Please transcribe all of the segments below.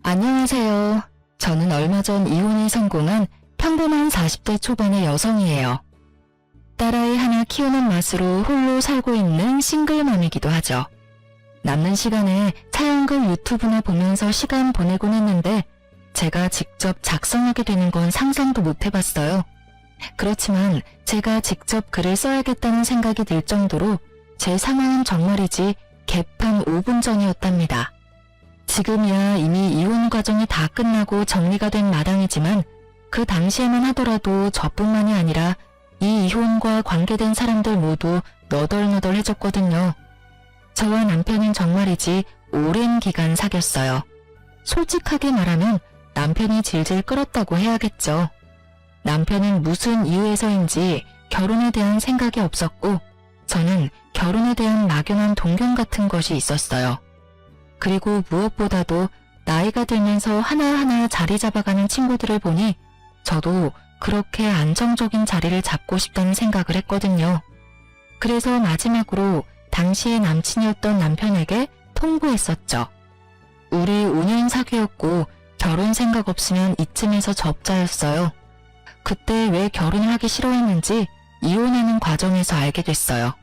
안녕하세요. 저는 얼마 전 이혼이 성공한 평범한 40대 초반의 여성이에요. 딸아이 하나 키우는 맛으로 홀로 살고 있는 싱글맘이기도 하죠. 남는 시간에 차연글 유튜브나 보면서 시간 보내곤 했는데 제가 직접 작성하게 되는 건 상상도 못 해봤어요. 그렇지만 제가 직접 글을 써야겠다는 생각이 들 정도로 제 상황은 정말이지 개판 5분 전이었답니다. 지금이야 이미 이혼 과정이 다 끝나고 정리가 된 마당이지만 그 당시에만 하더라도 저뿐만이 아니라 이 이혼과 관계된 사람들 모두 너덜너덜해졌거든요. 저와 남편은 정말이지 오랜 기간 사귀었어요. 솔직하게 말하면 남편이 질질 끌었다고 해야겠죠. 남편은 무슨 이유에서인지 결혼에 대한 생각이 없었고 저는 결혼에 대한 막연한 동경 같은 것이 있었어요. 그리고 무엇보다도 나이가 들면서 하나하나 자리 잡아가는 친구들을 보니 저도 그렇게 안정적인 자리를 잡고 싶다는 생각을 했거든요. 그래서 마지막으로 당시의 남친이었던 남편에게 통보했었죠. 우리 5년 사귀었고 결혼 생각 없으면 이쯤에서 접자였어요. 그때 왜 결혼을 하기 싫어했는지 이혼하는 과정에서 알게 됐어요.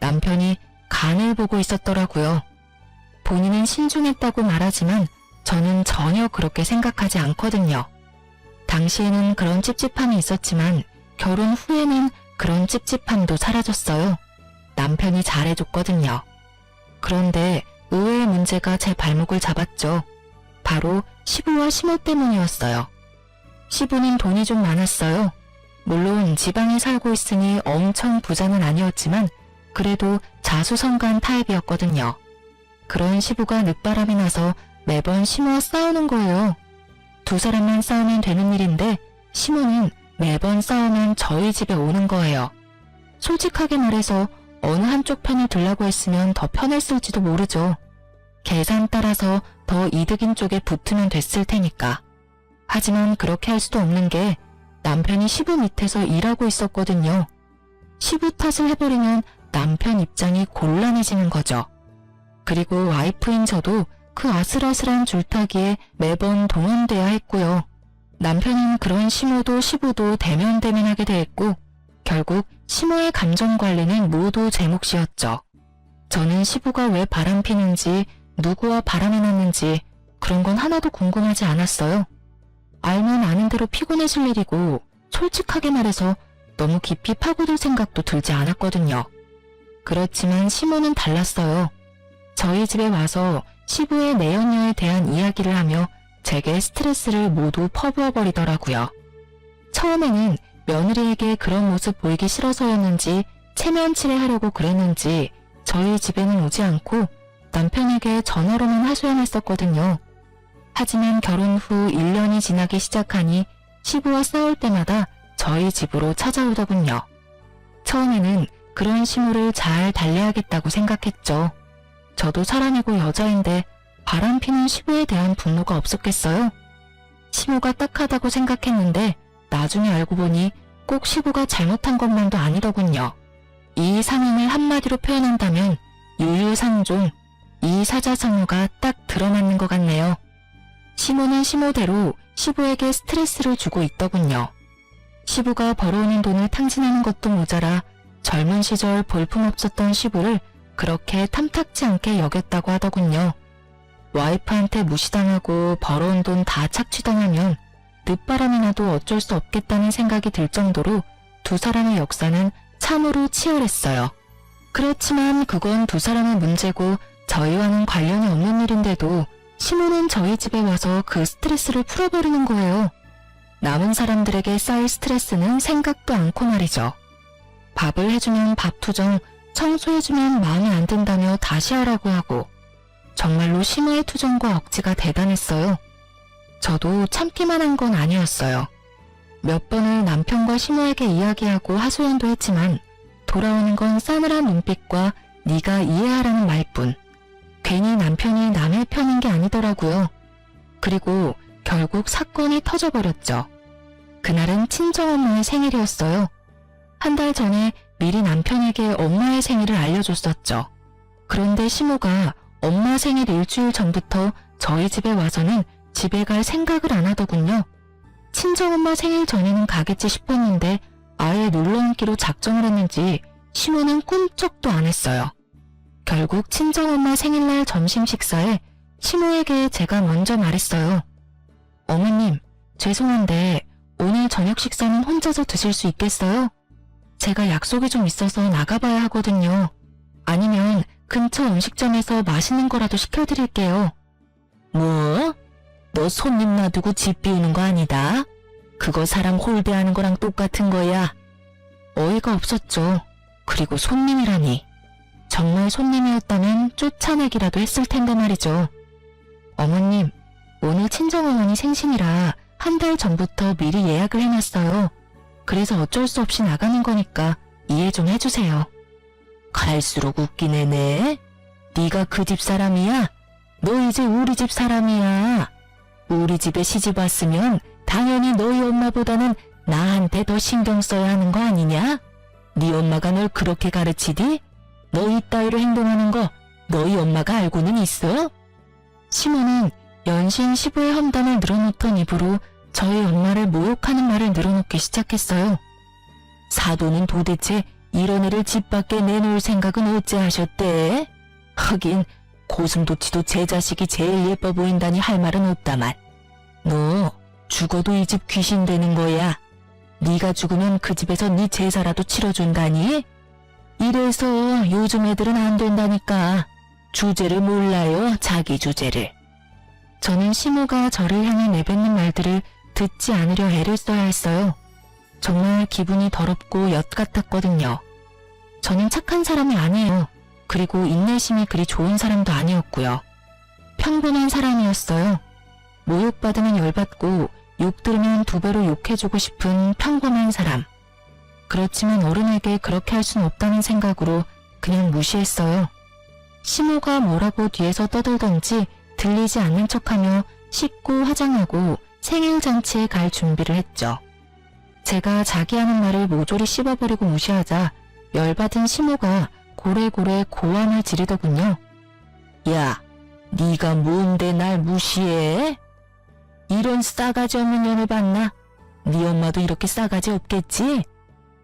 남편이 간을 보고 있었더라고요. 본인은 신중했다고 말하지만 저는 전혀 그렇게 생각하지 않거든요. 당시에는 그런 찝찝함이 있었지만 결혼 후에는 그런 찝찝함도 사라졌어요. 남편이 잘해줬거든요. 그런데 의외의 문제가 제 발목을 잡았죠. 바로 시부와 시모 때문이었어요. 시부는 돈이 좀 많았어요. 물론 지방에 살고 있으니 엄청 부자는 아니었지만 그래도 자수성가한 타입이었거든요. 그런 시부가 늦바람이 나서 매번 시모와 싸우는 거예요. 두 사람만 싸우면 되는 일인데 시모는 매번 싸우면 저희 집에 오는 거예요. 솔직하게 말해서 어느 한쪽 편을 들라고 했으면 더 편했을지도 모르죠. 계산 따라서 더 이득인 쪽에 붙으면 됐을 테니까. 하지만 그렇게 할 수도 없는 게 남편이 시부 밑에서 일하고 있었거든요. 시부 탓을 해버리면 남편 입장이 곤란해지는 거죠. 그리고 와이프인 저도 그 아슬아슬한 줄타기에 매번 동원돼야 했고요. 남편은 그런 시모도 시부도 대면대면하게 대했고 결국 시모의 감정관리는 모두 제 몫이었죠. 저는 시부가 왜 바람피는지 누구와 바람이 났는지 그런 건 하나도 궁금하지 않았어요. 알면 아는 대로 피곤해질 일이고 솔직하게 말해서 너무 깊이 파고들 생각도 들지 않았거든요. 그렇지만 시모는 달랐어요. 저희 집에 와서 시부의 내연녀에 대한 이야기를 하며 제게 스트레스를 모두 퍼부어버리더라고요. 처음에는 며느리에게 그런 모습 보이기 싫어서였는지 체면치레하려고 그랬는지 저희 집에는 오지 않고 남편에게 전화로만 하소연했었거든요. 하지만 결혼 후 1년이 지나기 시작하니 시부와 싸울 때마다 저희 집으로 찾아오더군요. 처음에는 그런 시모를 잘 달래야겠다고 생각했죠. 저도 사람이고 여자인데 바람피는 시부에 대한 분노가 없었겠어요? 시부가 딱하다고 생각했는데 나중에 알고 보니 꼭 시부가 잘못한 것만도 아니더군요. 이 상황을 한마디로 표현한다면 유유상종, 이 사자성어가 딱 들어맞는 것 같네요. 시모는 시모대로 시부에게 스트레스를 주고 있더군요. 시부가 벌어오는 돈을 탕진하는 것도 모자라 젊은 시절 볼품없었던 시부를 그렇게 탐탁지 않게 여겼다고 하더군요. 와이프한테 무시당하고 벌어온 돈 다 착취당하면 늦바람이 나도 어쩔 수 없겠다는 생각이 들 정도로 두 사람의 역사는 참으로 치열했어요. 그렇지만 그건 두 사람의 문제고 저희와는 관련이 없는 일인데도 시모는 저희 집에 와서 그 스트레스를 풀어버리는 거예요. 남은 사람들에게 쌓일 스트레스는 생각도 않고 말이죠. 밥을 해주면 밥 투정, 청소해주면 마음에 안 든다며 다시 하라고 하고 정말로 시모의 투정과 억지가 대단했어요. 저도 참기만 한 건 아니었어요. 몇 번을 남편과 시모에게 이야기하고 하소연도 했지만 돌아오는 건 싸늘한 눈빛과 네가 이해하라는 말뿐. 괜히 남편이 남의 편인 게 아니더라고요. 그리고 결국 사건이 터져버렸죠. 그날은 친정엄마의 생일이었어요. 한 달 전에 미리 남편에게 엄마의 생일을 알려줬었죠. 그런데 시모가 엄마 생일 일주일 전부터 저희 집에 와서는 집에 갈 생각을 안 하더군요. 친정엄마 생일 전에는 가겠지 싶었는데 아예 눌러앉기로 작정을 했는지 시모는 꿈쩍도 안 했어요. 결국 친정엄마 생일날 점심 식사에 시모에게 제가 먼저 말했어요. 어머님, 죄송한데 오늘 저녁 식사는 혼자서 드실 수 있겠어요? 제가 약속이 좀 있어서 나가봐야 하거든요. 아니면 근처 음식점에서 맛있는 거라도 시켜드릴게요. 뭐? 너 손님 놔두고 집 비우는 거 아니다? 그거 사람 홀대하는 거랑 똑같은 거야. 어이가 없었죠. 그리고 손님이라니. 정말 손님이었다면 쫓아내기라도 했을 텐데 말이죠. 어머님, 오늘 친정어머니 생신이라 한 달 전부터 미리 예약을 해놨어요. 그래서 어쩔 수 없이 나가는 거니까 이해 좀 해주세요. 갈수록 웃기네네. 네가 그 집 사람이야? 너 이제 우리 집 사람이야. 우리 집에 시집 왔으면 당연히 너희 엄마보다는 나한테 더 신경 써야 하는 거 아니냐? 네 엄마가 널 그렇게 가르치디? 너 이따위로 행동하는 거 너희 엄마가 알고는 있어? 시모는 연신 시부의 험담을 늘어놓던 입으로 저희 엄마를 모욕하는 말을 늘어놓기 시작했어요. 사돈은 도대체 이런 애를 집 밖에 내놓을 생각은 어째 하셨대? 하긴 고슴도치도 제 자식이 제일 예뻐 보인다니 할 말은 없다만 너 죽어도 이 집 귀신 되는 거야. 네가 죽으면 그 집에서 네 제사라도 치러준다니? 이래서 요즘 애들은 안 된다니까. 주제를 몰라요, 자기 주제를. 저는 시모가 저를 향해 내뱉는 말들을 듣지 않으려 애를 써야 했어요. 정말 기분이 더럽고 엿 같았거든요. 저는 착한 사람이 아니에요. 그리고 인내심이 그리 좋은 사람도 아니었고요. 평범한 사람이었어요. 모욕받으면 열받고 욕 들으면 두 배로 욕해주고 싶은 평범한 사람. 그렇지만 어른에게 그렇게 할 순 없다는 생각으로 그냥 무시했어요. 시모가 뭐라고 뒤에서 떠들던지 들리지 않는 척하며 씻고 화장하고 생일잔치에 갈 준비를 했죠. 제가 자기 하는 말을 모조리 씹어버리고 무시하자 열받은 시모가 고래고래 고함을 지르더군요. 야, 네가 뭔데 날 무시해? 이런 싸가지 없는 년을 봤나? 네 엄마도 이렇게 싸가지 없겠지?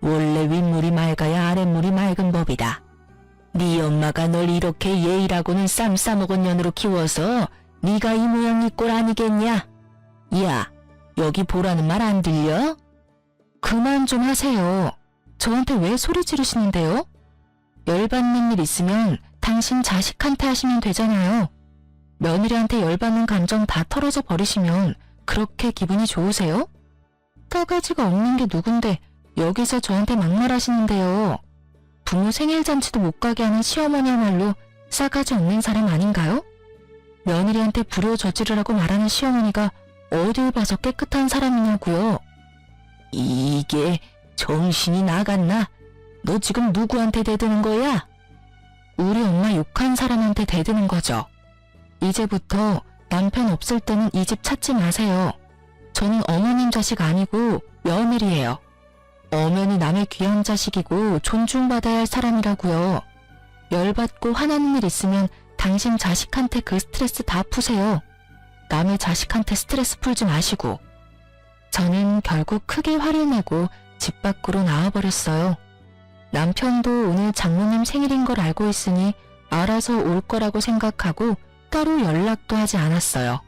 원래 윗물이 맑아야 아랫물이 맑은 법이다. 네 엄마가 널 이렇게 예의라고는 쌈 싸먹은 년으로 키워서 네가 이 모양 이 꼴 아니겠냐? 야, 여기 보라는 말 안 들려? 그만 좀 하세요. 저한테 왜 소리 지르시는데요? 열받는 일 있으면 당신 자식한테 하시면 되잖아요. 며느리한테 열받는 감정 다 털어져 버리시면 그렇게 기분이 좋으세요? 싸가지가 없는 게 누군데 여기서 저한테 막말하시는데요. 부모 생일잔치도 못 가게 하는 시어머니야말로 싸가지 없는 사람 아닌가요? 며느리한테 불효 저지르라고 말하는 시어머니가 어딜 봐서 깨끗한 사람이냐고요. 이게 정신이 나갔나? 너 지금 누구한테 대드는 거야? 우리 엄마 욕한 사람한테 대드는 거죠. 이제부터 남편 없을 때는 이 집 찾지 마세요. 저는 어머님 자식 아니고 며느리예요. 엄연히 남의 귀한 자식이고 존중받아야 할 사람이라고요. 열받고 화나는 일 있으면 당신 자식한테 그 스트레스 다 푸세요. 남의 자식한테 스트레스 풀지 마시고. 저는 결국 크게 화를 내고 집 밖으로 나와버렸어요. 남편도 오늘 장모님 생일인 걸 알고 있으니 알아서 올 거라고 생각하고 따로 연락도 하지 않았어요.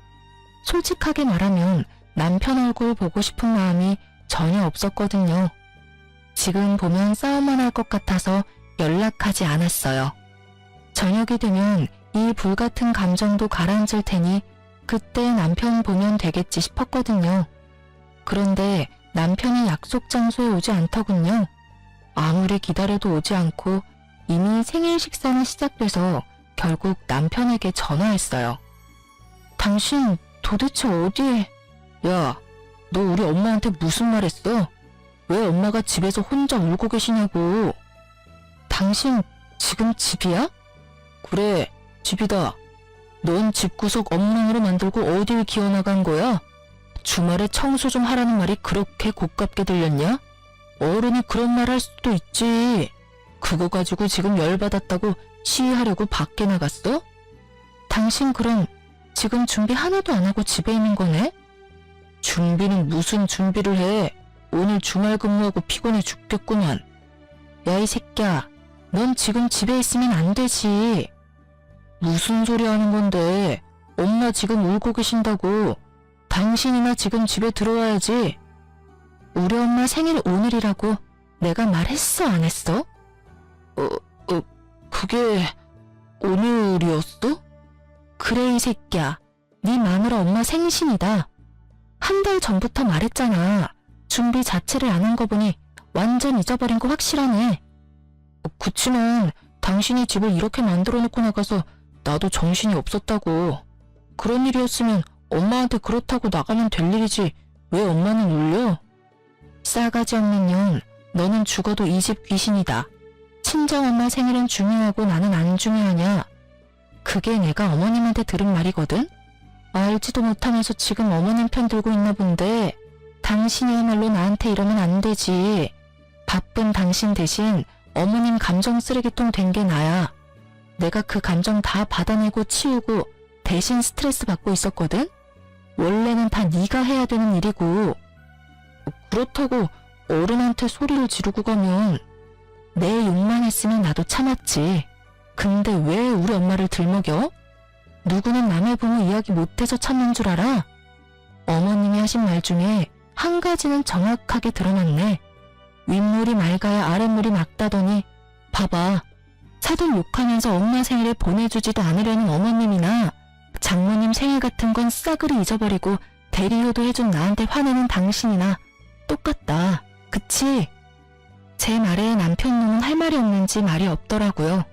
솔직하게 말하면 남편 얼굴 보고 싶은 마음이 전혀 없었거든요. 지금 보면 싸움만 할 것 같아서 연락하지 않았어요. 저녁이 되면 이 불같은 감정도 가라앉을 테니 그때 남편 보면 되겠지 싶었거든요. 그런데 남편이 약속 장소에 오지 않더군요. 아무리 기다려도 오지 않고 이미 생일 식사는 시작돼서 결국 남편에게 전화했어요. 당신 도대체 어디에... 야, 너 우리 엄마한테 무슨 말 했어? 왜 엄마가 집에서 혼자 울고 계시냐고. 당신 지금 집이야? 그래, 집이다. 넌 집구석 엉망으로 만들고 어딜 기어나간 거야? 주말에 청소 좀 하라는 말이 그렇게 고깝게 들렸냐? 어른이 그런 말 할 수도 있지. 그거 가지고 지금 열받았다고 시위하려고 밖에 나갔어? 당신 그럼 지금 준비 하나도 안 하고 집에 있는 거네? 준비는 무슨 준비를 해? 오늘 주말 근무하고 피곤해 죽겠구만. 야, 이 새끼야. 넌 지금 집에 있으면 안 되지. 무슨 소리 하는 건데? 엄마 지금 울고 계신다고. 당신이나 지금 집에 들어와야지. 우리 엄마 생일 오늘이라고 내가 말했어, 안 했어? 그게 오늘이었어? 그래, 이 새끼야. 네 마누라 엄마 생신이다. 한 달 전부터 말했잖아. 준비 자체를 안 한 거 보니 완전 잊어버린 거 확실하네. 그치만 당신이 집을 이렇게 만들어 놓고 나가서 나도 정신이 없었다고. 그런 일이었으면 엄마한테 그렇다고 나가면 될 일이지 왜 엄마는 울려? 싸가지 없는 년, 너는 죽어도 이 집 귀신이다. 친정엄마 생일은 중요하고 나는 안 중요하냐? 그게 내가 어머님한테 들은 말이거든? 알지도 못하면서 지금 어머님 편 들고 있나 본데 당신이야말로 나한테 이러면 안 되지. 바쁜 당신 대신 어머님 감정 쓰레기통 된 게 나야. 내가 그 감정 다 받아내고 치우고 대신 스트레스 받고 있었거든? 원래는 다 네가 해야 되는 일이고. 그렇다고 어른한테 소리를 지르고 가면 내 욕만 했으면 나도 참았지. 근데 왜 우리 엄마를 들먹여? 누구는 남의 부모 이야기 못해서 참는 줄 알아? 어머님이 하신 말 중에 한 가지는 정확하게 드러났네. 윗물이 맑아야 아랫물이 맑다더니 봐봐. 사돈 욕하면서 엄마 생일에 보내주지도 않으려는 어머님이나 장모님 생일 같은 건 싸그리 잊어버리고 대리효도 해준 나한테 화내는 당신이나 똑같다. 그치? 제 말에 남편 놈은 할 말이 없는지 말이 없더라고요.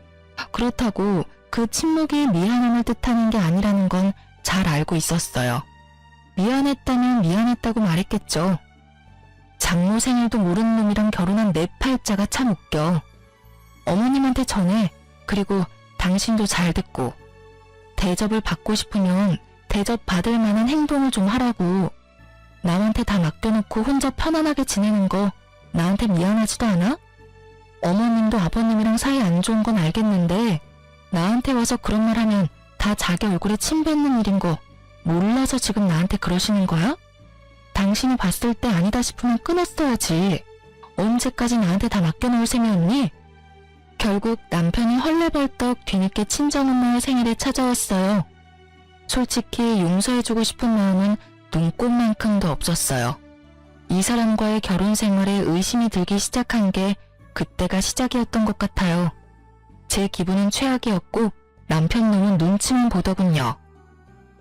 그렇다고 그 침묵이 미안함을 뜻하는 게 아니라는 건 잘 알고 있었어요. 미안했다면 미안했다고 말했겠죠. 장모 생일도 모르는 놈이랑 결혼한 내 팔자가 참 웃겨. 어머님한테 전해. 그리고 당신도 잘 듣고. 대접을 받고 싶으면 대접 받을 만한 행동을 좀 하라고. 남한테 다 맡겨놓고 혼자 편안하게 지내는 거 나한테 미안하지도 않아? 어머님도 아버님이랑 사이 안 좋은 건 알겠는데 나한테 와서 그런 말 하면 다 자기 얼굴에 침 뱉는 일인 거 몰라서 지금 나한테 그러시는 거야? 당신이 봤을 때 아니다 싶으면 끊었어야지. 언제까지 나한테 다 맡겨놓을 셈이었니? 결국 남편이 헐레벌떡 뒤늦게 친정엄마의 생일에 찾아왔어요. 솔직히 용서해주고 싶은 마음은 눈꼽만큼도 없었어요. 이 사람과의 결혼 생활에 의심이 들기 시작한 게 그때가 시작이었던 것 같아요. 제 기분은 최악이었고 남편 놈은 눈치만 보더군요.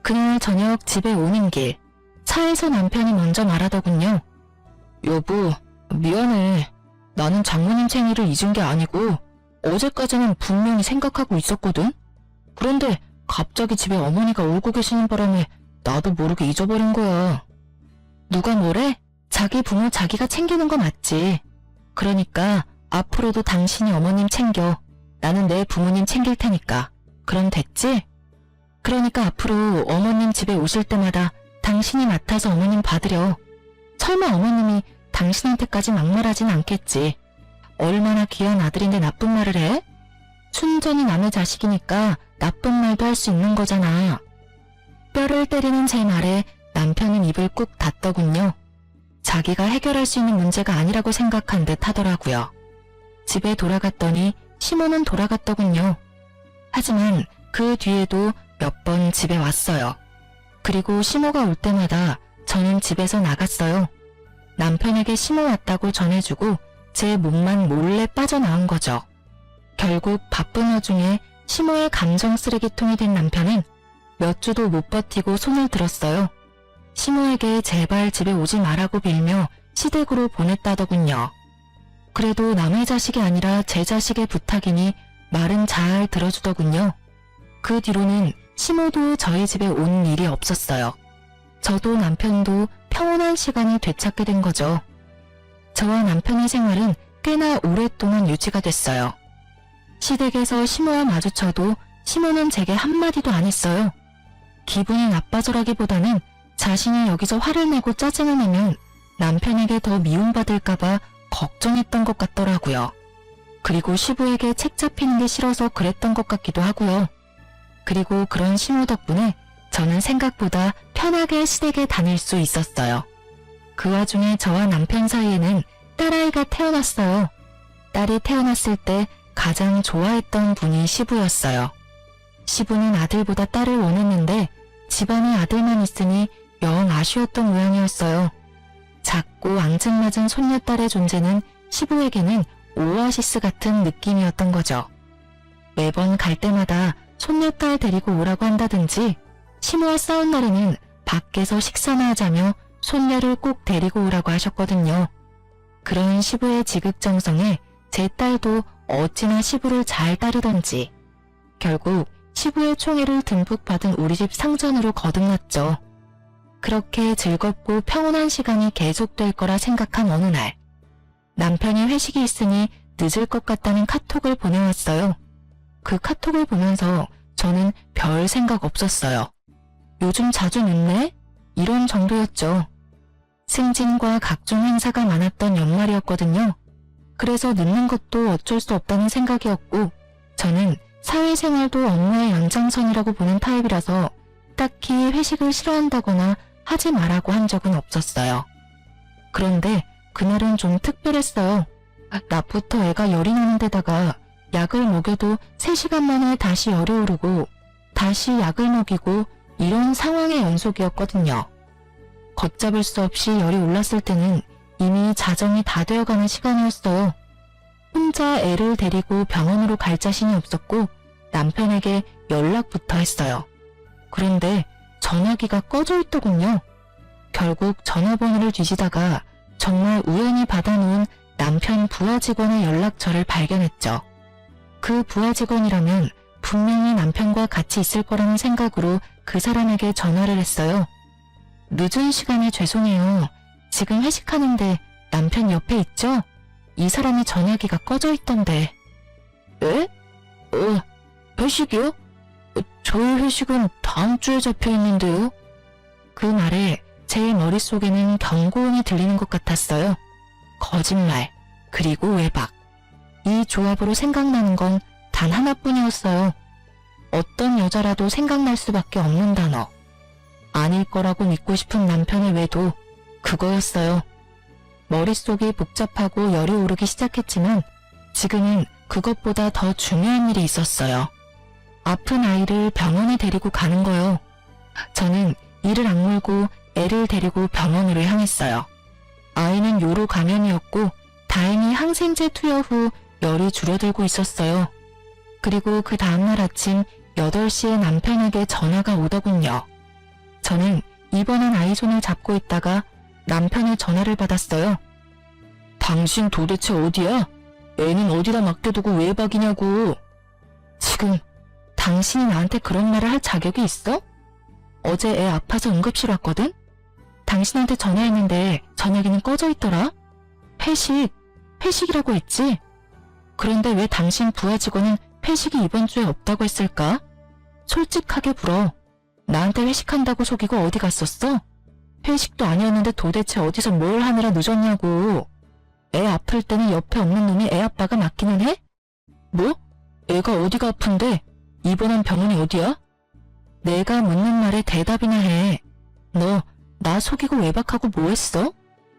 그날 저녁 집에 오는 길, 차에서 남편이 먼저 말하더군요. 여보, 미안해. 나는 장모님 생일을 잊은 게 아니고 어제까지는 분명히 생각하고 있었거든? 그런데 갑자기 집에 어머니가 울고 계시는 바람에 나도 모르게 잊어버린 거야. 누가 뭐래? 자기 부모 자기가 챙기는 거 맞지. 그러니까 앞으로도 당신이 어머님 챙겨. 나는 내 부모님 챙길 테니까. 그럼 됐지? 그러니까 앞으로 어머님 집에 오실 때마다 당신이 맡아서 어머님 받으려. 설마 어머님이 당신한테까지 막말하진 않겠지. 얼마나 귀한 아들인데 나쁜 말을 해? 순전히 남의 자식이니까 나쁜 말도 할 수 있는 거잖아. 뼈를 때리는 제 말에 남편은 입을 꾹 닫더군요. 자기가 해결할 수 있는 문제가 아니라고 생각한 듯 하더라고요. 집에 돌아갔더니 시모는 돌아갔더군요. 하지만 그 뒤에도 몇 번 집에 왔어요. 그리고 시모가 올 때마다 저는 집에서 나갔어요. 남편에게 시모 왔다고 전해주고 제 몸만 몰래 빠져나온 거죠. 결국 바쁜 와중에 시모의 감정 쓰레기통이 된 남편은 몇 주도 못 버티고 손을 들었어요. 시모에게 제발 집에 오지 말라고 빌며 시댁으로 보냈다더군요. 그래도 남의 자식이 아니라 제 자식의 부탁이니 말은 잘 들어주더군요. 그 뒤로는 시모도 저희 집에 온 일이 없었어요. 저도 남편도 평온한 시간을 되찾게 된 거죠. 저와 남편의 생활은 꽤나 오랫동안 유지가 됐어요. 시댁에서 시모와 마주쳐도 시모는 제게 한마디도 안 했어요. 기분이 나빠져라기보다는 자신이 여기서 화를 내고 짜증을 내면 남편에게 더 미움받을까봐 걱정했던 것 같더라고요. 그리고 시부에게 책 잡히는 게 싫어서 그랬던 것 같기도 하고요. 그리고 그런 시모 덕분에 저는 생각보다 편하게 시댁에 다닐 수 있었어요. 그 와중에 저와 남편 사이에는 딸아이가 태어났어요. 딸이 태어났을 때 가장 좋아했던 분이 시부였어요. 시부는 아들보다 딸을 원했는데 집안에 아들만 있으니 영 아쉬웠던 모양이었어요. 작고 앙증맞은 손녀딸의 존재는 시부에게는 오아시스 같은 느낌이었던 거죠. 매번 갈 때마다 손녀딸 데리고 오라고 한다든지 시부와 싸운 날에는 밖에서 식사나 하자며 손녀를 꼭 데리고 오라고 하셨거든요. 그런 시부의 지극정성에 제 딸도 어찌나 시부를 잘 따르던지 결국 시부의 총애를 듬뿍 받은 우리 집 상전으로 거듭났죠. 그렇게 즐겁고 평온한 시간이 계속될 거라 생각한 어느 날 남편이 회식이 있으니 늦을 것 같다는 카톡을 보내왔어요. 그 카톡을 보면서 저는 별 생각 없었어요. 요즘 자주 늦네? 이런 정도였죠. 승진과 각종 행사가 많았던 연말이었거든요. 그래서 늦는 것도 어쩔 수 없다는 생각이었고 저는 사회생활도 업무의 연장선이라고 보는 타입이라서 딱히 회식을 싫어한다거나 하지 말라고 한 적은 없었어요. 그런데 그날은 좀 특별했어요. 낮부터 애가 열이 나는 데다가 약을 먹여도 3시간 만에 다시 열이 오르고 다시 약을 먹이고 이런 상황의 연속이었거든요. 걷잡을 수 없이 열이 올랐을 때는 이미 자정이 다 되어가는 시간이었어요. 혼자 애를 데리고 병원으로 갈 자신이 없었고 남편에게 연락부터 했어요. 그런데 전화기가 꺼져 있더군요. 결국 전화번호를 뒤지다가 정말 우연히 받아놓은 남편 부하 직원의 연락처를 발견했죠. 그 부하 직원이라면 분명히 남편과 같이 있을 거라는 생각으로 그 사람에게 전화를 했어요. 늦은 시간에 죄송해요. 지금 회식하는데 남편 옆에 있죠? 이 사람이 전화기가 꺼져 있던데. 에? 회식이요? 저희 회식은 다음 주에 잡혀 있는데요. 그 말에 제 머릿속에는 경고음이 들리는 것 같았어요. 거짓말, 그리고 외박. 이 조합으로 생각나는 건 단 하나뿐이었어요. 어떤 여자라도 생각날 수밖에 없는 단어. 아닐 거라고 믿고 싶은 남편의 외도 그거였어요. 머릿속이 복잡하고 열이 오르기 시작했지만 지금은 그것보다 더 중요한 일이 있었어요. 아픈 아이를 병원에 데리고 가는 거요. 저는 이를 악물고 애를 데리고 병원으로 향했어요. 아이는 요로 감염이었고 다행히 항생제 투여 후 열이 줄어들고 있었어요. 그리고 그 다음날 아침 8시에 남편에게 전화가 오더군요. 저는 입원한 아이 손을 잡고 있다가 남편의 전화를 받았어요. 당신 도대체 어디야? 애는 어디다 맡겨두고 외박이냐고. 지금 당신이 나한테 그런 말을 할 자격이 있어? 어제 애 아파서 응급실 왔거든? 당신한테 전화했는데 전화기는 꺼져 있더라? 회식이라고 했지? 그런데 왜 당신 부하 직원은 회식이 이번 주에 없다고 했을까? 솔직하게 물어. 나한테 회식한다고 속이고 어디 갔었어? 회식도 아니었는데 도대체 어디서 뭘 하느라 늦었냐고. 애 아플 때는 옆에 없는 놈이 애 아빠가 맡기는 해? 뭐? 애가 어디가 아픈데? 입원한 병원이 어디야? 내가 묻는 말에 대답이나 해. 너 나 속이고 외박하고 뭐 했어?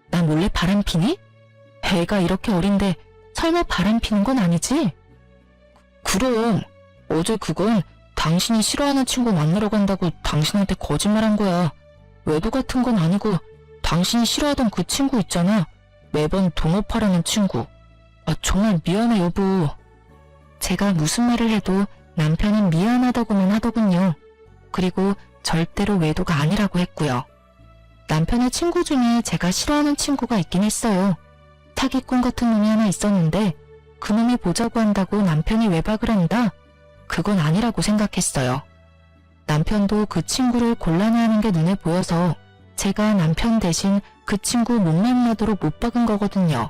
나 몰래 바람 피니? 애가 이렇게 어린데 설마 바람 피는 건 아니지? 그럼 어제 그건 당신이 싫어하는 친구 만나러 간다고 당신한테 거짓말한 거야. 외도 같은 건 아니고 당신이 싫어하던 그 친구 있잖아. 매번 동업하려는 친구. 정말 미안해 여보. 제가 무슨 말을 해도 남편은 미안하다고만 하더군요. 그리고 절대로 외도가 아니라고 했고요. 남편의 친구 중에 제가 싫어하는 친구가 있긴 했어요. 사기꾼 같은 놈이 하나 있었는데 그 놈이 보자고 한다고 남편이 외박을 한다? 그건 아니라고 생각했어요. 남편도 그 친구를 곤란해하는 게 눈에 보여서 제가 남편 대신 그 친구 못 만나도록 못 박은 거거든요.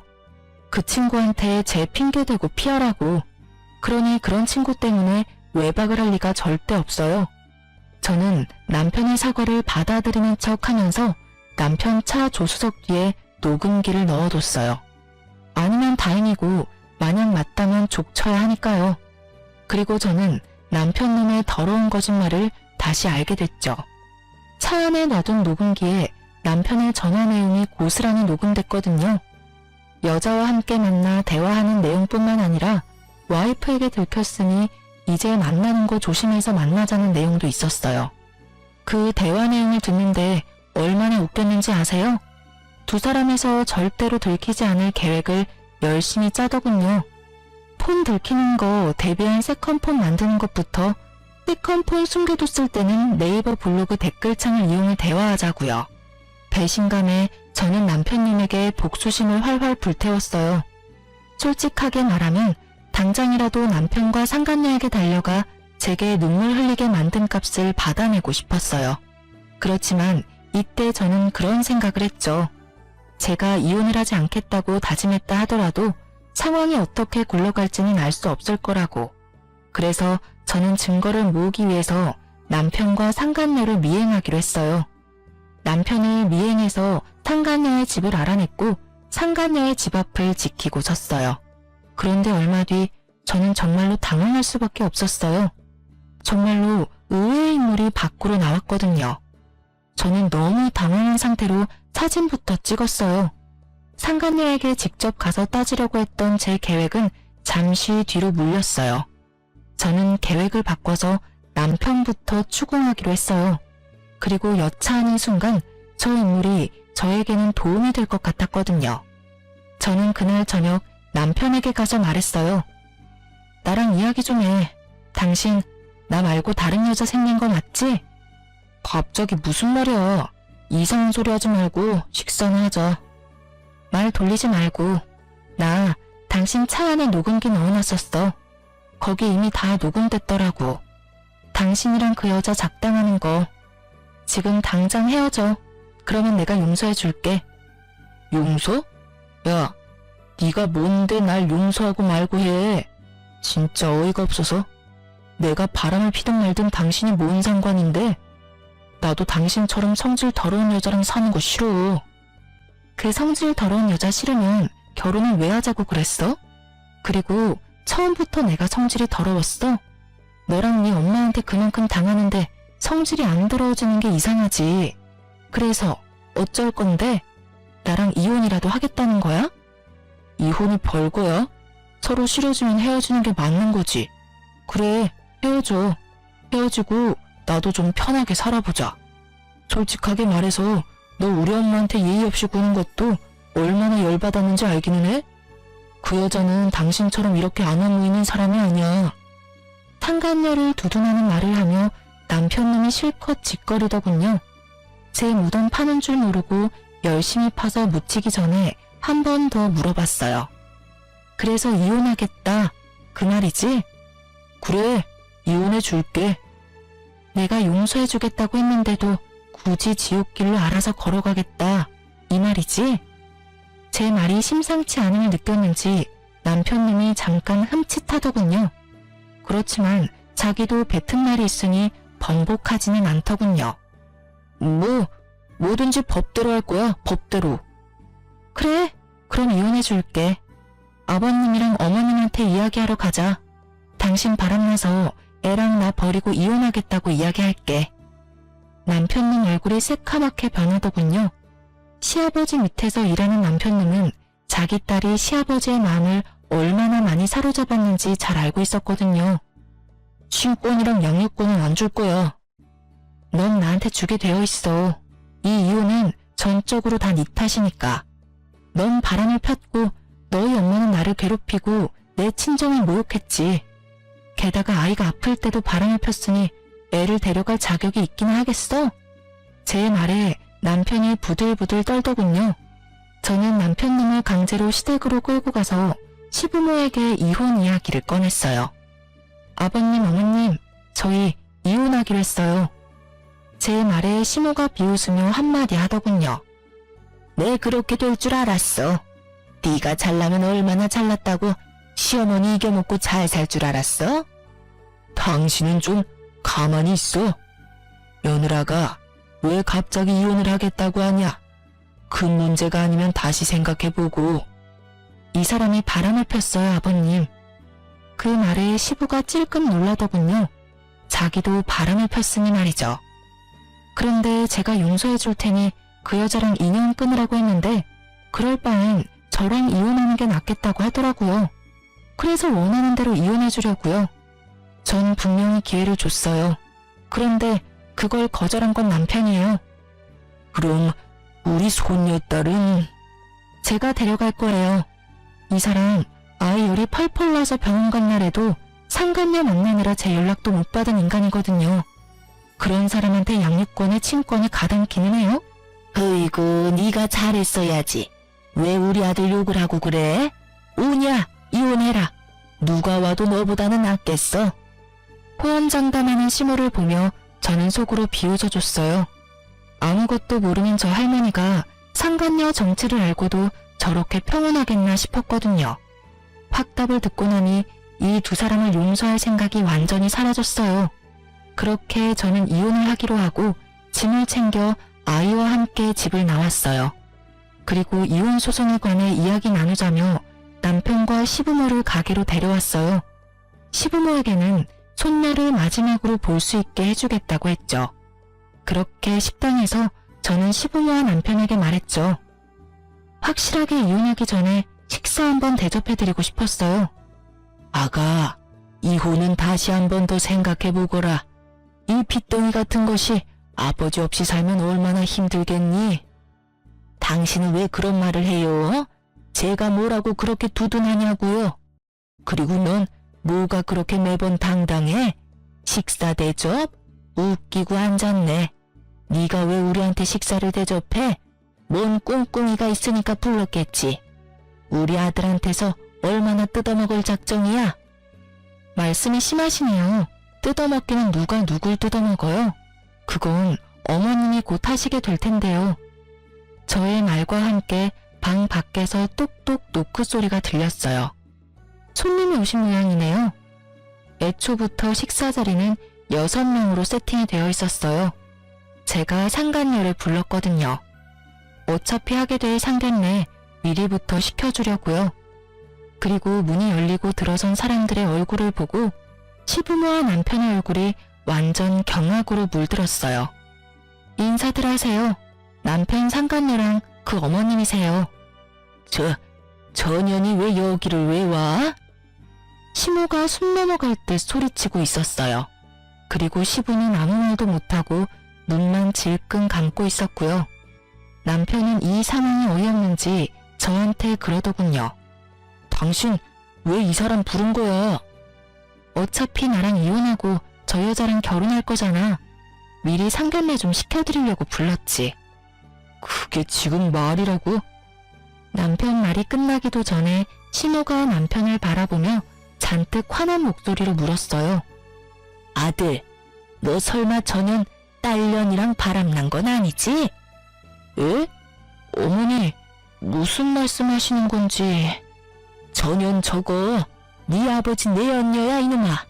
그 친구한테 제 핑계대고 피하라고. 그러니 그런 친구 때문에 외박을 할 리가 절대 없어요. 저는 남편의 사과를 받아들이는 척 하면서 남편 차 조수석 뒤에 녹음기를 넣어뒀어요. 아니면 다행이고 만약 맞다면 족쳐야 하니까요. 그리고 저는 남편 놈의 더러운 거짓말을 다시 알게 됐죠. 차 안에 놔둔 녹음기에 남편의 전화 내용이 고스란히 녹음됐거든요. 여자와 함께 만나 대화하는 내용뿐만 아니라 와이프에게 들켰으니 이제 만나는 거 조심해서 만나자는 내용도 있었어요. 그 대화 내용을 듣는데 얼마나 웃겼는지 아세요? 두 사람에서 절대로 들키지 않을 계획을 열심히 짜더군요. 폰 들키는 거 대비한 세컨폰 만드는 것부터 세컨폰 숨겨뒀을 때는 네이버 블로그 댓글창을 이용해 대화하자고요. 배신감에 저는 남편님에게 복수심을 활활 불태웠어요. 솔직하게 말하면 당장이라도 남편과 상간녀에게 달려가 제게 눈물 흘리게 만든 값을 받아내고 싶었어요. 그렇지만 이때 저는 그런 생각을 했죠. 제가 이혼을 하지 않겠다고 다짐했다 하더라도 상황이 어떻게 굴러갈지는 알 수 없을 거라고. 그래서 저는 증거를 모으기 위해서 남편과 상간녀를 미행하기로 했어요. 남편을 미행해서 상간녀의 집을 알아냈고 상간녀의 집 앞을 지키고 섰어요. 그런데 얼마 뒤 저는 정말로 당황할 수밖에 없었어요. 정말로 의외의 인물이 밖으로 나왔거든요. 저는 너무 당황한 상태로 사진부터 찍었어요. 상간녀에게 직접 가서 따지려고 했던 제 계획은 잠시 뒤로 물렸어요. 저는 계획을 바꿔서 남편부터 추궁하기로 했어요. 그리고 여차하는 순간 저 인물이 저에게는 도움이 될 것 같았거든요. 저는 그날 저녁 남편에게 가서 말했어요. 나랑 이야기 좀 해. 당신 나 말고 다른 여자 생긴 거 맞지? 갑자기 무슨 말이야. 이상한 소리 하지 말고 식사나 하자. 말 돌리지 말고. 나 당신 차 안에 녹음기 넣어놨었어. 거기 이미 다 녹음됐더라고. 당신이랑 그 여자 작당하는 거. 지금 당장 헤어져. 그러면 내가 용서해 줄게. 용서? 야, 네가 뭔데 날 용서하고 말고 해. 진짜 어이가 없어서. 내가 바람을 피든 말든 당신이 뭔 상관인데. 나도 당신처럼 성질 더러운 여자랑 사는 거 싫어. 그 성질 더러운 여자 싫으면 결혼을 왜 하자고 그랬어? 그리고 처음부터 내가 성질이 더러웠어? 너랑 네 엄마한테 그만큼 당하는데 성질이 안 더러워지는 게 이상하지. 그래서 어쩔 건데? 나랑 이혼이라도 하겠다는 거야? 이혼이 별거야? 서로 싫어지면 헤어지는 게 맞는 거지. 그래, 헤어져. 헤어지고 나도 좀 편하게 살아보자. 솔직하게 말해서 너 우리 엄마한테 예의 없이 구는 것도 얼마나 열받았는지 알기는 해? 그 여자는 당신처럼 이렇게 안 어무이는 사람이 아니야. 상간녀를 두둔하는 말을 하며 남편놈이 실컷 짓거리더군요. 제 무덤 파는 줄 모르고 열심히 파서 묻히기 전에 한 번 더 물어봤어요. 그래서 이혼하겠다. 그 말이지? 그래, 이혼해 줄게. 내가 용서해 주겠다고 했는데도 굳이 지옥길로 알아서 걸어가겠다. 이 말이지? 제 말이 심상치 않음을 느꼈는지 남편님이 잠깐 흠칫하더군요. 그렇지만 자기도 뱉은 말이 있으니 번복하지는 않더군요. 뭐든지 법대로 할 거야, 법대로. 그래, 그럼 이혼해 줄게. 아버님이랑 어머님한테 이야기하러 가자. 당신 바람나서 애랑 나 버리고 이혼하겠다고 이야기할게. 남편님 얼굴이 새카맣게 변하더군요. 시아버지 밑에서 일하는 남편님은 자기 딸이 시아버지의 마음을 얼마나 많이 사로잡았는지 잘 알고 있었거든요. 친권이랑 양육권은 안 줄 거야. 넌 나한테 주게 되어 있어. 이 이혼은 전적으로 다 네 탓이니까. 넌 바람을 폈고 너희 엄마는 나를 괴롭히고 내 친정을 모욕했지. 게다가 아이가 아플 때도 바람을 폈으니 애를 데려갈 자격이 있기는 하겠어? 제 말에 남편이 부들부들 떨더군요. 저는 남편님을 강제로 시댁으로 끌고 가서 시부모에게 이혼 이야기를 꺼냈어요. 아버님, 어머님, 저희 이혼하기로 했어요. 제 말에 시모가 비웃으며 한마디 하더군요. 네, 그렇게 될 줄 알았어. 네가 잘나면 얼마나 잘났다고 시어머니 이겨먹고 잘 살 줄 알았어? 당신은 좀 가만히 있어. 며느라가 왜 갑자기 이혼을 하겠다고 하냐? 큰 문제가 아니면 다시 생각해보고. 이 사람이 바람을 폈어요, 아버님. 그 말에 시부가 찔끔 놀라더군요. 자기도 바람을 폈으니 말이죠. 그런데 제가 용서해 줄 테니 그 여자랑 인연 끊으라고 했는데 그럴 바엔 저랑 이혼하는 게 낫겠다고 하더라고요. 그래서 원하는 대로 이혼해 주려고요. 전 분명히 기회를 줬어요. 그런데 그걸 거절한 건 남편이에요. 그럼 우리 손녀딸은 제가 데려갈 거예요. 이 사람 아이 열이 펄펄 나서 병원 간 날에도 상간녀 만나느라 제 연락도 못 받은 인간이거든요. 그런 사람한테 양육권에 친권이 가당키는 해요? 어이구, 네가 잘했어야지. 왜 우리 아들 욕을 하고 그래? 우냐, 이혼해라. 누가 와도 너보다는 낫겠어. 호언장담하는 시모를 보며 저는 속으로 비웃어줬어요. 아무것도 모르는 저 할머니가 상간녀 정체를 알고도 저렇게 평온하겠나 싶었거든요. 확답을 듣고 나니 이 두 사람을 용서할 생각이 완전히 사라졌어요. 그렇게 저는 이혼을 하기로 하고 짐을 챙겨 아이와 함께 집을 나왔어요. 그리고 이혼 소송에 관해 이야기 나누자며 남편과 시부모를 가게로 데려왔어요. 시부모에게는 손녀를 마지막으로 볼 수 있게 해주겠다고 했죠. 그렇게 식당에서 저는 시부모와 남편에게 말했죠. 확실하게 이혼하기 전에 식사 한번 대접해드리고 싶었어요. 아가, 이혼은 다시 한 번 더 생각해보거라. 이 빚덩이 같은 것이 아버지 없이 살면 얼마나 힘들겠니? 당신은 왜 그런 말을 해요? 제가 뭐라고 그렇게 두둔하냐고요? 그리고 넌 뭐가 그렇게 매번 당당해? 식사 대접? 웃기고 앉았네. 네가 왜 우리한테 식사를 대접해? 뭔 꿍꿍이가 있으니까 불렀겠지. 우리 아들한테서 얼마나 뜯어먹을 작정이야? 말씀이 심하시네요. 뜯어먹기는 누가 누굴 뜯어먹어요? 그건 어머님이 곧 하시게 될 텐데요. 저의 말과 함께 방 밖에서 똑똑 노크 소리가 들렸어요. 손님이 오신 모양이네요. 애초부터 식사 자리는 6명으로 세팅이 되어 있었어요. 제가 상간녀를 불렀거든요. 어차피 하게 될 상견례 미리부터 시켜주려고요. 그리고 문이 열리고 들어선 사람들의 얼굴을 보고 시부모와 남편의 얼굴이 완전 경악으로 물들었어요. 인사들 하세요. 남편 상간녀랑 그 어머님이세요. 저 년이 왜 여기를 왜 와? 시모가 숨 넘어갈 듯 소리치고 있었어요. 그리고 시부는 아무 말도 못하고 눈만 질끈 감고 있었고요. 남편은 이 상황이 어이없는지 저한테 그러더군요. 당신 왜 이 사람 부른 거야? 어차피 나랑 이혼하고 저 여자랑 결혼할 거잖아. 미리 상견례 좀 시켜드리려고 불렀지. 그게 지금 말이라고? 남편 말이 끝나기도 전에 시모가 남편을 바라보며 잔뜩 화난 목소리로 물었어요. 아들, 너 설마 저년 딸년이랑 바람난 건 아니지? 에? 어머니, 무슨 말씀하시는 건지. 저년 저거 네 아버지 내 언녀야 이놈아.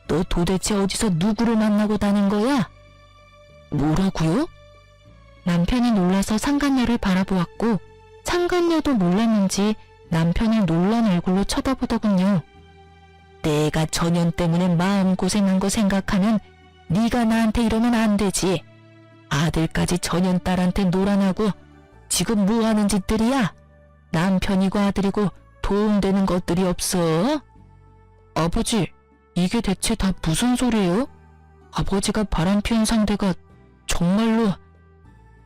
너 도대체 어디서 누구를 만나고 다닌 거야? 뭐라고요? 남편이 놀라서 상간녀를 바라보았고 상간녀도 몰랐는지 남편을 놀란 얼굴로 쳐다보더군요. 내가 저년 때문에 마음고생한 거 생각하면 네가 나한테 이러면 안 되지. 아들까지 저년 딸한테 놀아나고 지금 뭐하는 짓들이야? 남편이고 아들이고 도움되는 것들이 없어? 아버지, 이게 대체 다 무슨 소리예요? 아버지가 바람피운 상대가 정말로...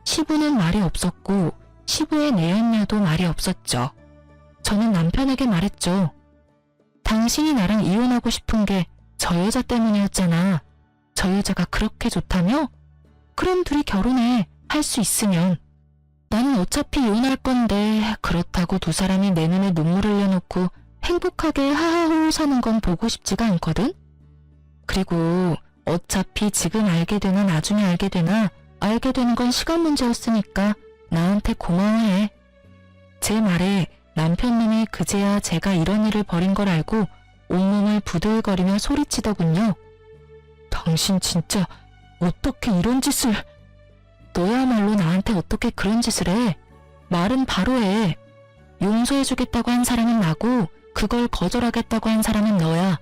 시부는 말이 없었고 시부의 내연녀도 말이 없었죠. 저는 남편에게 말했죠. 당신이 나랑 이혼하고 싶은 게 저 여자 때문이었잖아. 저 여자가 그렇게 좋다며? 그럼 둘이 결혼해. 할 수 있으면. 나는 어차피 이혼할 건데 그렇다고 두 사람이 내 눈에 눈물을 흘려놓고 행복하게 하하호 사는 건 보고 싶지가 않거든? 그리고 어차피 지금 알게 되나 나중에 알게 되나 알게 되는 건 시간 문제였으니까 나한테 고마워해. 제 말에 남편님이 그제야 제가 이런 일을 벌인 걸 알고 온몸을 부들거리며 소리치더군요. 당신 진짜 어떻게 이런 짓을... 너야말로 나한테 어떻게 그런 짓을 해? 말은 바로 해. 용서해주겠다고 한 사람은 나고 그걸 거절하겠다고 한 사람은 너야.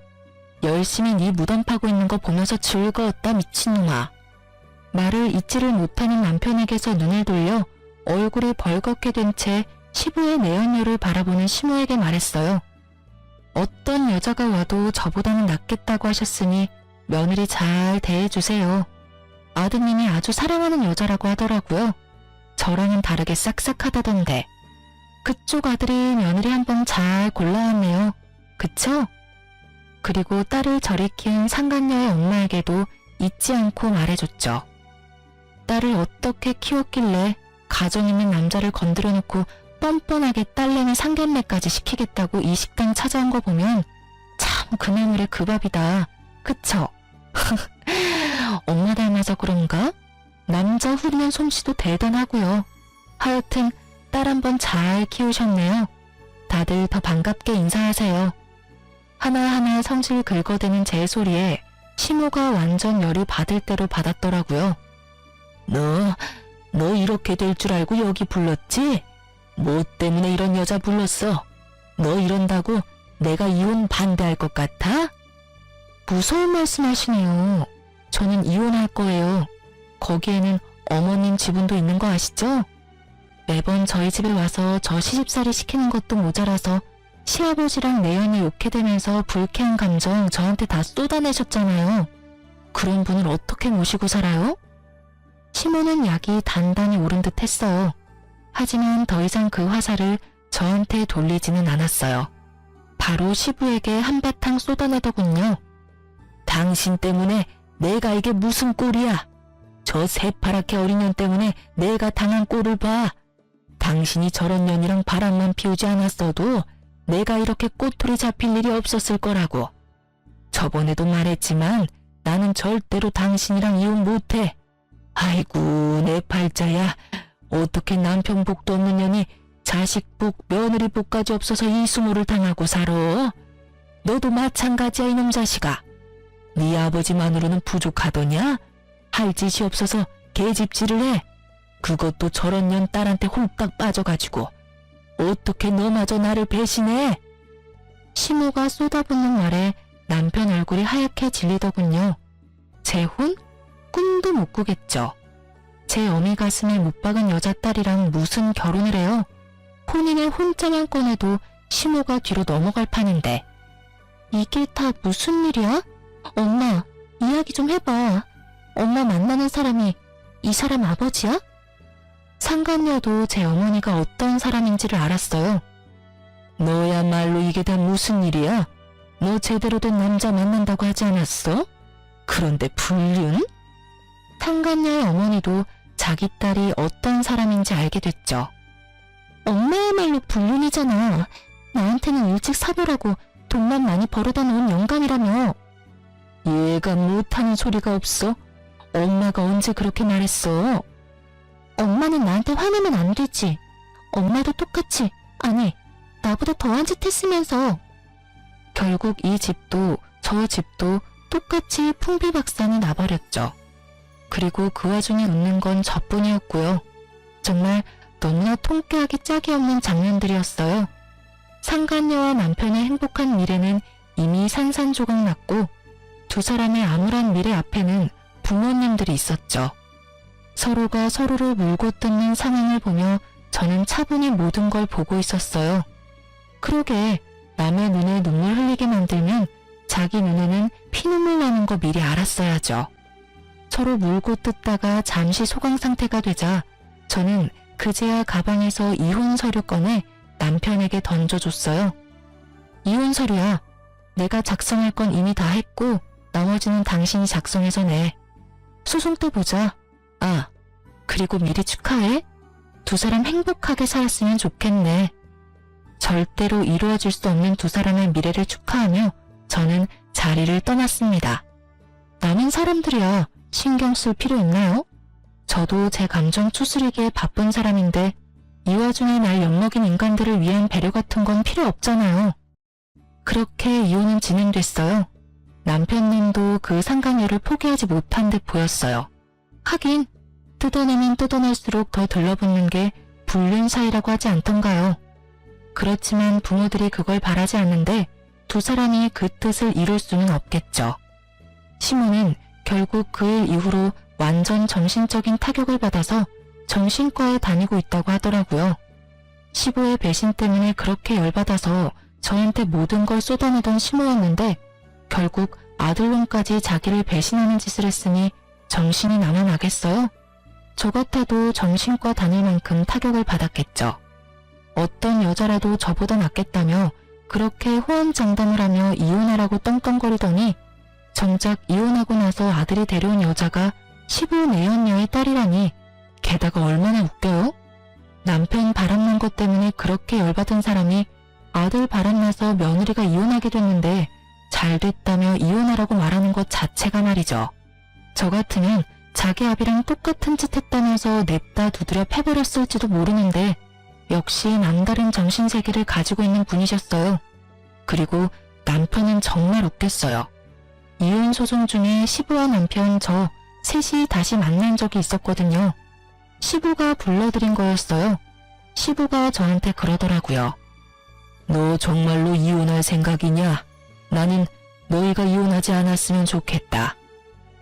열심히 네 무덤 파고 있는 거 보면서 즐거웠다 미친놈아. 말을 잇지를 못하는 남편에게서 눈을 돌려 얼굴이 벌겋게 된 채 시부의 내연녀를 바라보는 시모에게 말했어요. 어떤 여자가 와도 저보다는 낫겠다고 하셨으니 며느리 잘 대해주세요. 아드님이 아주 사랑하는 여자라고 하더라고요. 저랑은 다르게 싹싹하다던데. 그쪽 아들이 며느리 한번 잘 골라왔네요. 그쵸? 그리고 딸을 저리 키운 상간녀의 엄마에게도 잊지 않고 말해줬죠. 딸을 어떻게 키웠길래 가정 있는 남자를 건드려 놓고 뻔뻔하게 딸내미 상견례까지 시키겠다고 이 식당 찾아온 거 보면 참 그나물의 그 밥이다. 그쵸? 엄마 닮아서 그런가? 남자 후리는 솜씨도 대단하고요. 하여튼 딸 한번 잘 키우셨네요. 다들 더 반갑게 인사하세요. 하나하나 성질 긁어대는 제 소리에 시모가 완전 열이 받을 대로 받았더라고요. 너 이렇게 될 줄 알고 여기 불렀지? 뭐 때문에 이런 여자 불렀어? 너 이런다고 내가 이혼 반대할 것 같아? 무서운 말씀하시네요. 저는 이혼할 거예요. 거기에는 어머님 지분도 있는 거 아시죠? 매번 저희 집에 와서 저 시집살이 시키는 것도 모자라서 시아버지랑 내연이 욕해대면서 불쾌한 감정 저한테 다 쏟아내셨잖아요. 그런 분을 어떻게 모시고 살아요? 시모는 약이 단단히 오른 듯 했어요. 하지만 더 이상 그 화살을 저한테 돌리지는 않았어요. 바로 시부에게 한바탕 쏟아내더군요. 당신 때문에 내가 이게 무슨 꼴이야. 저 새파랗게 어린 년 때문에 내가 당한 꼴을 봐. 당신이 저런 년이랑 바람만 피우지 않았어도 내가 이렇게 꼬투리 잡힐 일이 없었을 거라고. 저번에도 말했지만 나는 절대로 당신이랑 이혼 못해. 아이고 내 팔자야. 어떻게 남편 복도 없는 년이 자식 복, 며느리 복까지 없어서 이 수모를 당하고 살아? 너도 마찬가지야 이놈 자식아. 네 아버지만으로는 부족하더냐? 할 짓이 없어서 계집질을 해. 그것도 저런 년 딸한테 홀딱 빠져가지고. 어떻게 너마저 나를 배신해? 시모가 쏟아붓는 말에 남편 얼굴이 하얗게 질리더군요. 재혼? 꿈도 못 꾸겠죠. 제 어미 가슴에 못 박은 여자딸이랑 무슨 결혼을 해요? 혼인의 혼자만 꺼내도 시모가 뒤로 넘어갈 판인데. 이게 다 무슨 일이야? 엄마, 이야기 좀 해봐. 엄마 만나는 사람이 이 사람 아버지야? 상간녀도 제 어머니가 어떤 사람인지를 알았어요. 너야말로 이게 다 무슨 일이야? 너 제대로 된 남자 만난다고 하지 않았어? 그런데 불륜? 상간녀의 어머니도 자기 딸이 어떤 사람인지 알게 됐죠. 엄마야말로 불륜이잖아. 나한테는 일찍 사별하고 돈만 많이 벌어다 놓은 영감이라며. 얘가 못하는 소리가 없어? 엄마가 언제 그렇게 말했어? 엄마는 나한테 화내면 안 되지. 엄마도 똑같이, 아니, 나보다 더한 짓 했으면서. 결국 이 집도 저 집도 똑같이 풍비박산이 나버렸죠. 그리고 그 와중에 웃는 건 저뿐이었고요. 정말 너무나 통쾌하기 짝이 없는 장면들이었어요. 상간녀와 남편의 행복한 미래는 이미 산산조각 났고 두 사람의 암울한 미래 앞에는 부모님들이 있었죠. 서로가 서로를 물고 뜯는 상황을 보며 저는 차분히 모든 걸 보고 있었어요. 그러게 남의 눈에 눈물 흘리게 만들면 자기 눈에는 피눈물 나는 거 미리 알았어야죠. 서로 물고 뜯다가 잠시 소강 상태가 되자 저는 그제야 가방에서 이혼 서류 꺼내 남편에게 던져줬어요. 이혼 서류야. 내가 작성할 건 이미 다 했고 나머지는 당신이 작성해서 내. 소송 때 보자. 아, 그리고 미리 축하해. 두 사람 행복하게 살았으면 좋겠네. 절대로 이루어질 수 없는 두 사람의 미래를 축하하며 저는 자리를 떠났습니다. 남은 사람들이야 신경 쓸 필요 있나요? 저도 제 감정 추스리기에 바쁜 사람인데 이 와중에 날 엿먹인 인간들을 위한 배려 같은 건 필요 없잖아요. 그렇게 이혼은 진행됐어요. 남편님도 그 상간녀를 포기하지 못한 듯 보였어요. 하긴 뜯어내면 뜯어낼수록 더 들러붙는 게 불륜 사이라고 하지 않던가요. 그렇지만 부모들이 그걸 바라지 않는데 두 사람이 그 뜻을 이룰 수는 없겠죠. 시모는 결국 그 일 이후로 완전 정신적인 타격을 받아서 정신과에 다니고 있다고 하더라고요. 시부의 배신 때문에 그렇게 열받아서 저한테 모든 걸 쏟아내던 시모였는데 결국 아들놈까지 자기를 배신하는 짓을 했으니 정신이 나만 나겠어요? 저 같아도 정신과 다닐 만큼 타격을 받았겠죠. 어떤 여자라도 저보다 낫겠다며 그렇게 호언장담을 하며 이혼하라고 떵떵거리더니 정작 이혼하고 나서 아들이 데려온 여자가 시부 내연녀의 딸이라니 게다가 얼마나 웃겨요? 남편 바람난 것 때문에 그렇게 열받은 사람이 아들 바람나서 며느리가 이혼하게 됐는데 잘 됐다며 이혼하라고 말하는 것 자체가 말이죠. 저 같으면 자기 아비랑 똑같은 짓 했다면서 냅다 두드려 패버렸을지도 모르는데 역시 남다른 정신세계를 가지고 있는 분이셨어요. 그리고 남편은 정말 웃겼어요. 이혼 소송 중에 시부와 남편 저 셋이 다시 만난 적이 있었거든요. 시부가 불러들인 거였어요. 시부가 저한테 그러더라고요. 너 정말로 이혼할 생각이냐? 나는 너희가 이혼하지 않았으면 좋겠다.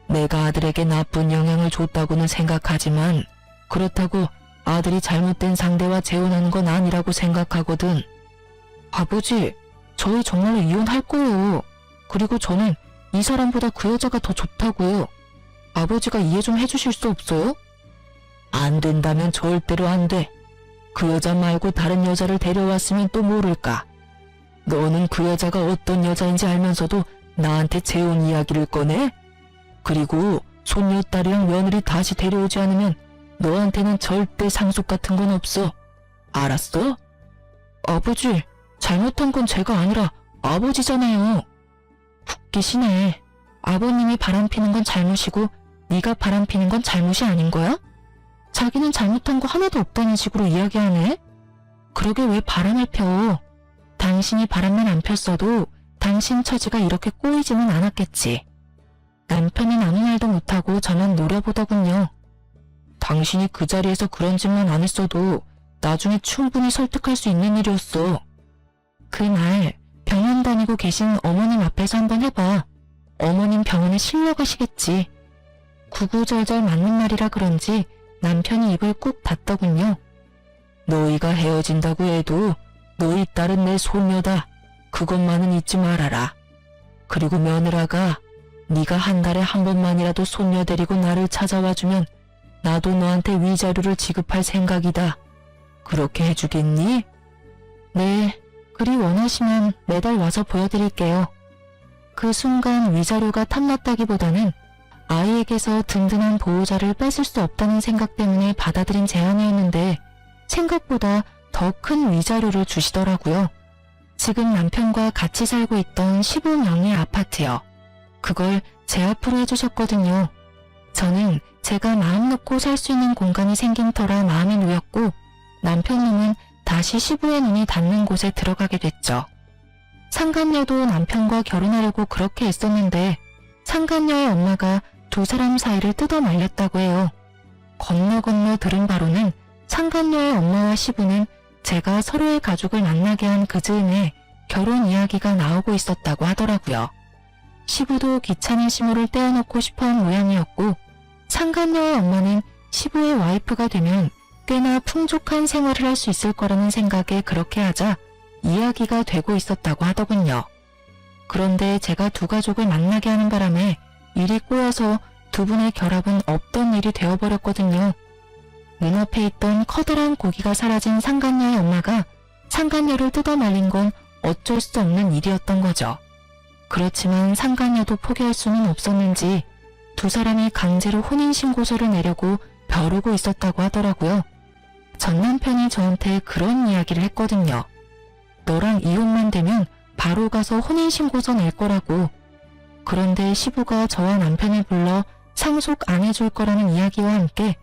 내가 아들에게 나쁜 영향을 줬다고는 생각하지만 그렇다고 아들이 잘못된 상대와 재혼하는 건 아니라고 생각하거든. 아버지, 저희 정말로 이혼할 거예요. 그리고 저는 이 사람보다 그 여자가 더 좋다고요. 아버지가 이해 좀 해주실 수 없어요? 안 된다면 절대로 안 돼. 그 여자 말고 다른 여자를 데려왔으면 또 모를까. 너는 그 여자가 어떤 여자인지 알면서도 나한테 재혼 이야기를 꺼내? 그리고 손녀딸이랑 며느리 다시 데려오지 않으면 너한테는 절대 상속 같은 건 없어. 알았어? 아버지, 잘못한 건 제가 아니라 아버지잖아요. 웃기시네. 아버님이 바람피는 건 잘못이고 네가 바람피는 건 잘못이 아닌 거야? 자기는 잘못한 거 하나도 없다는 식으로 이야기하네? 그러게 왜 바람을 펴? 당신이 바람만 안 폈어도 당신 처지가 이렇게 꼬이지는 않았겠지. 남편은 아무 말도 못하고 저만 노려보더군요. 당신이 그 자리에서 그런 짓만 안 했어도 나중에 충분히 설득할 수 있는 일이었어. 그날 병원 다니고 계신 어머님 앞에서 한번 해봐. 어머님 병원에 실려가시겠지. 구구절절 맞는 말이라 그런지 남편이 입을 꾹 닫더군요. 너희가 헤어진다고 해도 너희 딸은 내 손녀다. 그것만은 잊지 말아라. 그리고 며느라가 네가 한 달에 한 번만이라도 손녀 데리고 나를 찾아와주면 나도 너한테 위자료를 지급할 생각이다. 그렇게 해주겠니? 네, 그리 원하시면 매달 와서 보여드릴게요. 그 순간 위자료가 탐났다기보다는 아이에게서 든든한 보호자를 뺏을 수 없다는 생각 때문에 받아들인 제안이었는데 생각보다 더 큰 위자료를 주시더라고요. 지금 남편과 같이 살고 있던 15명의 아파트요. 그걸 제 앞으로 해주셨거든요. 저는 제가 마음 놓고 살 수 있는 공간이 생긴 터라 마음이 놓였고 남편님은 다시 시부의 눈이 닿는 곳에 들어가게 됐죠. 상간녀도 남편과 결혼하려고 그렇게 애썼는데 상간녀의 엄마가 두 사람 사이를 뜯어 말렸다고 해요. 건너 들은 바로는 상간녀의 엄마와 시부는 제가 서로의 가족을 만나게 한 그 즈음에 결혼 이야기가 나오고 있었다고 하더라고요. 시부도 귀찮은 시모를 떼어놓고 싶어한 모양이었고 상간녀의 엄마는 시부의 와이프가 되면 꽤나 풍족한 생활을 할 수 있을 거라는 생각에 그렇게 하자 이야기가 되고 있었다고 하더군요. 그런데 제가 두 가족을 만나게 하는 바람에 일이 꼬여서 두 분의 결합은 없던 일이 되어버렸거든요. 눈앞에 있던 커다란 고기가 사라진 상간녀의 엄마가 상간녀를 뜯어 말린 건 어쩔 수 없는 일이었던 거죠. 그렇지만 상간녀도 포기할 수는 없었는지 두 사람이 강제로 혼인신고서를 내려고 벼르고 있었다고 하더라고요. 전 남편이 저한테 그런 이야기를 했거든요. 너랑 이혼만 되면 바로 가서 혼인신고서 낼 거라고. 그런데 시부가 저와 남편을 불러 상속 안 해줄 거라는 이야기와 함께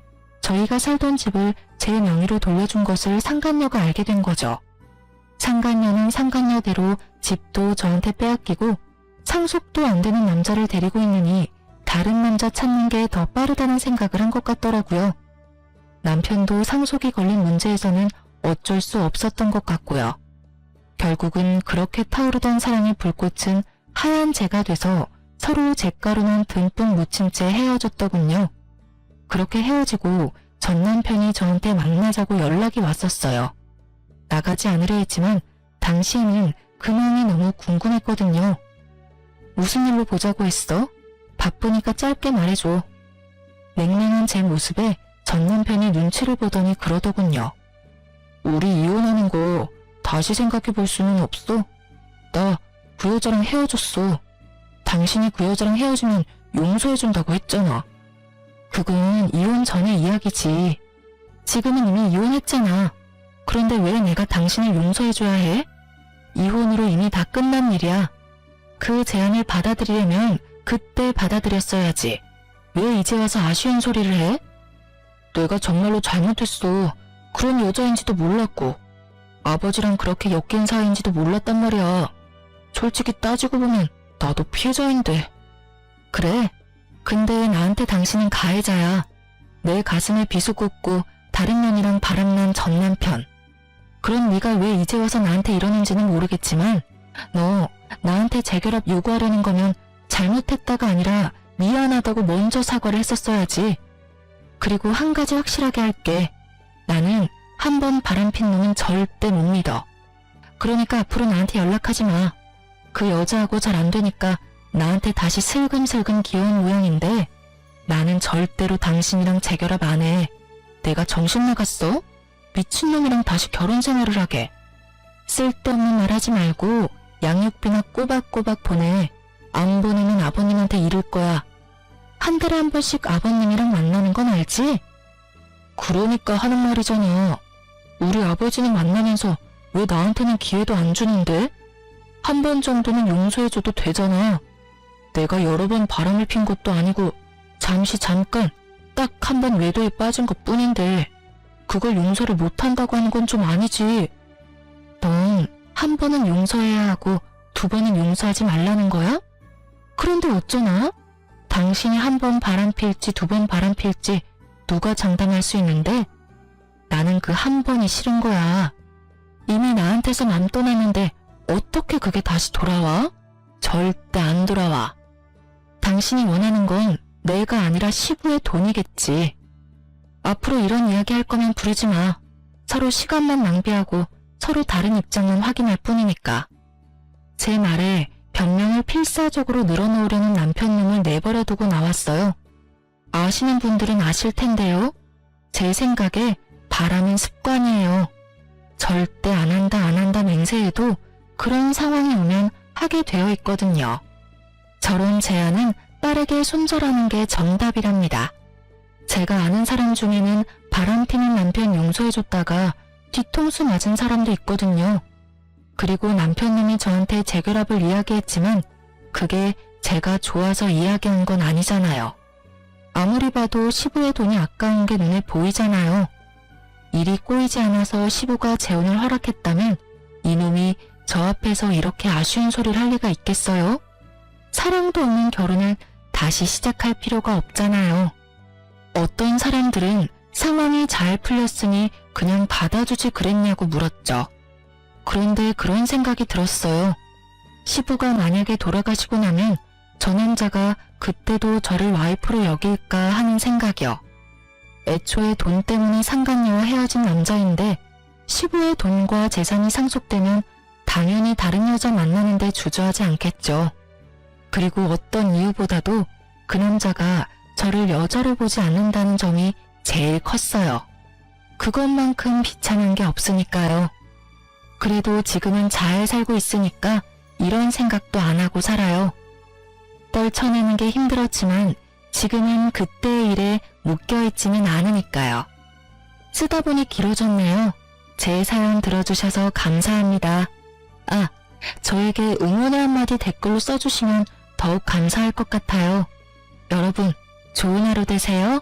저희가 살던 집을 제 명의로 돌려준 것을 상간녀가 알게 된 거죠. 상간녀는 상간녀대로 집도 저한테 빼앗기고 상속도 안 되는 남자를 데리고 있느니 다른 남자 찾는 게 더 빠르다는 생각을 한 것 같더라고요. 남편도 상속이 걸린 문제에서는 어쩔 수 없었던 것 같고요. 결국은 그렇게 타오르던 사랑의 불꽃은 하얀 재가 돼서 서로 잿가루만 듬뿍 묻힌 채 헤어졌더군요. 그렇게 헤어지고 전 남편이 저한테 만나자고 연락이 왔었어요. 나가지 않으려 했지만 당시에는 그 마음이 너무 궁금했거든요. 무슨 일로 보자고 했어? 바쁘니까 짧게 말해줘. 냉랭한 제 모습에 전 남편이 눈치를 보더니 그러더군요. 우리 이혼하는 거 다시 생각해 볼 수는 없어? 나 그 여자랑 헤어졌어. 당신이 그 여자랑 헤어지면 용서해준다고 했잖아. 그건 이혼 전의 이야기지. 지금은 이미 이혼했잖아. 그런데 왜 내가 당신을 용서해줘야 해? 이혼으로 이미 다 끝난 일이야. 그 제안을 받아들이려면 그때 받아들였어야지. 왜 이제 와서 아쉬운 소리를 해? 내가 정말로 잘못했어. 그런 여자인지도 몰랐고 아버지랑 그렇게 엮인 사이인지도 몰랐단 말이야. 솔직히 따지고 보면 나도 피해자인데. 그래. 근데 나한테 당신은 가해자야. 내 가슴에 비수 꽂고 다른 년이랑 바람난 전 남편. 그럼 네가 왜 이제 와서 나한테 이러는지는 모르겠지만 너 나한테 재결합 요구하려는 거면 잘못했다가 아니라 미안하다고 먼저 사과를 했었어야지. 그리고 한 가지 확실하게 할게. 나는 한 번 바람핀 놈은 절대 못 믿어. 그러니까 앞으로 나한테 연락하지 마. 그 여자하고 잘 안 되니까 나한테 다시 슬금슬금 기어온 모양인데 나는 절대로 당신이랑 재결합 안 해. 내가 정신 나갔어? 미친놈이랑 다시 결혼 생활을 하게. 쓸데없는 말 하지 말고 양육비나 꼬박꼬박 보내. 안 보내면 아버님한테 이를 거야. 한 달에 한 번씩 아버님이랑 만나는 건 알지? 그러니까 하는 말이잖아. 우리 아버지는 만나면서 왜 나한테는 기회도 안 주는데? 한 번 정도는 용서해줘도 되잖아. 내가 여러 번 바람을 핀 것도 아니고 잠깐 딱 한 번 외도에 빠진 것 뿐인데 그걸 용서를 못한다고 하는 건 좀 아니지. 넌 한 번은 용서해야 하고 두 번은 용서하지 말라는 거야? 그런데 어쩌나? 당신이 한 번 바람필지 두 번 바람필지 누가 장담할 수 있는데 나는 그 한 번이 싫은 거야. 이미 나한테서 맘 떠났는데 어떻게 그게 다시 돌아와? 절대 안 돌아와. 당신이 원하는 건 내가 아니라 시부의 돈이겠지. 앞으로 이런 이야기 할 거면 부르지 마. 서로 시간만 낭비하고 서로 다른 입장만 확인할 뿐이니까. 제 말에 변명을 필사적으로 늘어놓으려는 남편놈을 내버려두고 나왔어요. 아시는 분들은 아실 텐데요. 제 생각에 바람은 습관이에요. 절대 안 한다 맹세해도 그런 상황이 오면 하게 되어 있거든요. 저런 제안은 빠르게 손절하는 게 정답이랍니다. 제가 아는 사람 중에는 바람피는 남편 용서해줬다가 뒤통수 맞은 사람도 있거든요. 그리고 남편님이 저한테 재결합을 이야기했지만 그게 제가 좋아서 이야기한 건 아니잖아요. 아무리 봐도 시부의 돈이 아까운 게 눈에 보이잖아요. 일이 꼬이지 않아서 시부가 재혼을 허락했다면 이놈이 저 앞에서 이렇게 아쉬운 소리를 할 리가 있겠어요? 사랑도 없는 결혼을 다시 시작할 필요가 없잖아요. 어떤 사람들은 상황이 잘 풀렸으니 그냥 받아주지 그랬냐고 물었죠. 그런데 그런 생각이 들었어요. 시부가 만약에 돌아가시고 나면 저 남자가 그때도 저를 와이프로 여길까 하는 생각이요. 애초에 돈 때문에 상간녀와 헤어진 남자인데 시부의 돈과 재산이 상속되면 당연히 다른 여자 만나는데 주저하지 않겠죠. 그리고 어떤 이유보다도 그 남자가 저를 여자로 보지 않는다는 점이 제일 컸어요. 그것만큼 비참한 게 없으니까요. 그래도 지금은 잘 살고 있으니까 이런 생각도 안 하고 살아요. 떨쳐내는 게 힘들었지만 지금은 그때의 일에 묶여있지는 않으니까요. 쓰다 보니 길어졌네요. 제 사연 들어주셔서 감사합니다. 아, 저에게 응원의 한마디 댓글로 써주시면 더욱 감사할 것 같아요. 여러분, 좋은 하루 되세요.